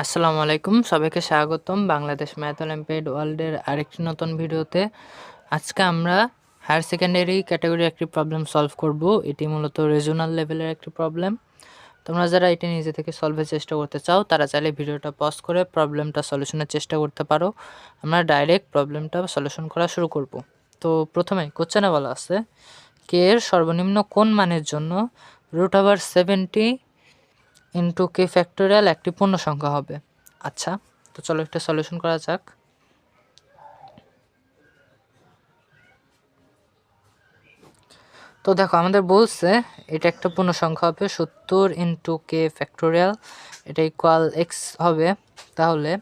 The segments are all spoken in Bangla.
আসসালামু আলাইকুম, সবাইকে স্বাগতম বাংলাদেশ ম্যাথ অলিম্পিয়াড ওয়ার্ল্ডের আরেকটি নতুন ভিডিওতে। আজকে আমরা হায়ার সেকেন্ডারি ক্যাটাগরি একটি প্রবলেম সলভ করব। এটি মূলত রিজনাল লেভেলের একটি প্রবলেম। তোমরা যারা এটি নিজে থেকে সলভের চেষ্টা করতে চাও তারা চাইলে ভিডিওটা পজ করে প্রবলেমটা সলিউশনের চেষ্টা করতে পারো। আমরা ডাইরেক্ট প্রবলেমটা সলিউশন করা শুরু করব। তো প্রথমে কোশ্চেনে বলা আছে কে এর সর্বনিম্ন কোন মানের জন্য √70 ইন্টু কে ফ্যাক্টোরিয়াল একটি পূর্ণ সংখ্যা হবে। আচ্ছা, তো চলো একটা সলিউশন করা যাক। তো দেখো আমাদের বলছে এটা একটা পূর্ণ সংখ্যা হবে 70 ইন্টু কে ফ্যাক্টোরিয়াল, এটা ইকুয়াল এক্স হবে। তাহলে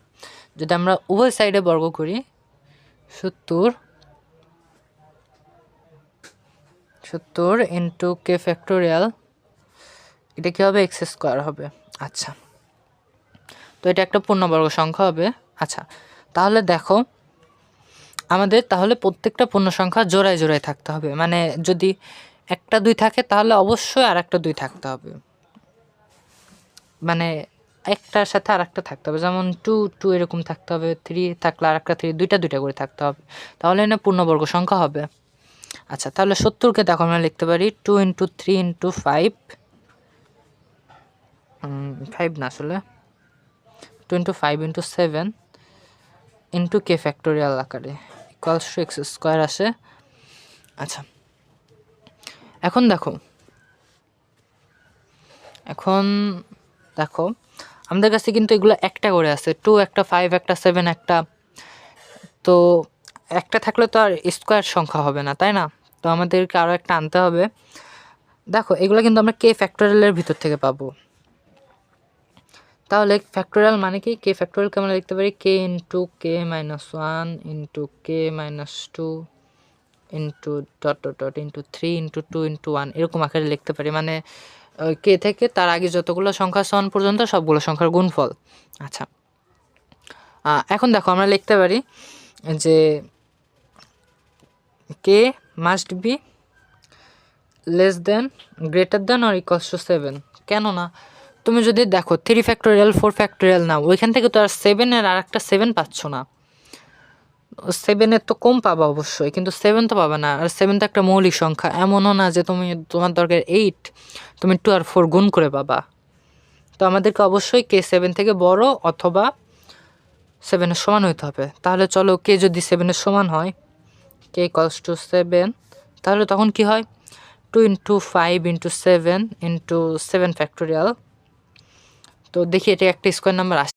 যদি আমরা উভয় সাইডে বর্গ করি 70 ইন্টু কে ফ্যাক্টোরিয়াল, এটা কি হবে? এক্স স্কোয়ার হবে। আচ্ছা, তো এটা একটা পূর্ণবর্গ সংখ্যা হবে। আচ্ছা, তাহলে দেখো আমাদের তাহলে প্রত্যেকটা পূর্ণ সংখ্যা জোড়ায় জোড়ায় থাকতে হবে, মানে যদি একটা 2 থাকে তাহলে অবশ্যই আর একটা 2 থাকতে হবে, মানে একটার সাথে আর একটা থাকতে হবে। যেমন 2 2 এরকম থাকতে হবে, 3 থাকলে আর একটা 3, দুইটা দুইটা করে থাকতে হবে, তাহলে না পূর্ণবর্গ সংখ্যা হবে। আচ্ছা, তাহলে 70কে দেখো আমরা লিখতে পারি 2 ইন্টু 3 ইন্টু 5, 5 না আসলে 2 into 5 into 7 into k factorial আকারে ইকুয়ালস টু এক্স স্কোয়ার আসে। আচ্ছা, এখন দেখো আমাদের কাছে কিন্তু এগুলো একটা করে আছে, 2 একটা, 5 একটা, 7 একটা। তো একটা থাকলে তো আর স্কোয়ার সংখ্যা হবে না, তাই না? তো আমাদেরকে আরও একটা আনতে হবে। দেখো এগুলো কিন্তু আমরা কে ফ্যাক্টোরিয়ালের ভিতর থেকে পাবো। তাহলে ফ্যাক্টোরিয়াল মানে কি? কে ফ্যাক্টোরিয়ালকে আমরা লিখতে পারি K into K minus 1 into K minus 2 into dot dot dot into 3 into 2 into 1 এরকম আকারে লিখতে পারি, মানে কে থেকে তার আগে যতগুলো সংখ্যা আছে 1 পর্যন্ত সবগুলো সংখ্যার গুণফল। আচ্ছা, এখন দেখো আমরা লিখতে পারি যে K must be less than greater than or equals to 7। কেননা তুমি যদি দেখো 3 ফ্যাক্টোরিয়াল 4 ফ্যাক্টোরিয়াল না, ওইখান থেকে তো আর 7-এর আর একটা 7 পাচ্ছ না। 7-এর তো কম পাবা অবশ্যই, কিন্তু 7 তো পাবে না। আর 7 তো একটা মৌলিক সংখ্যা, এমনও না যে তোমার দরকার 8, তুমি 2 আর 4 গুণ করে পাবা। তো আমাদেরকে অবশ্যই কে 7 থেকে বড় অথবা 7-এর সমান হইতে হবে। তাহলে চলো কে যদি 7-এর সমান হয়, কে ইকুয়ালস টু 7, তাহলে তখন কি হয় 2 ইন্টু 5 ইন্টু 7 ইন্টু 7 ফ্যাক্টোরিয়াল। তো দেখি এটা একটা স্কোয়ার নাম্বার আসে।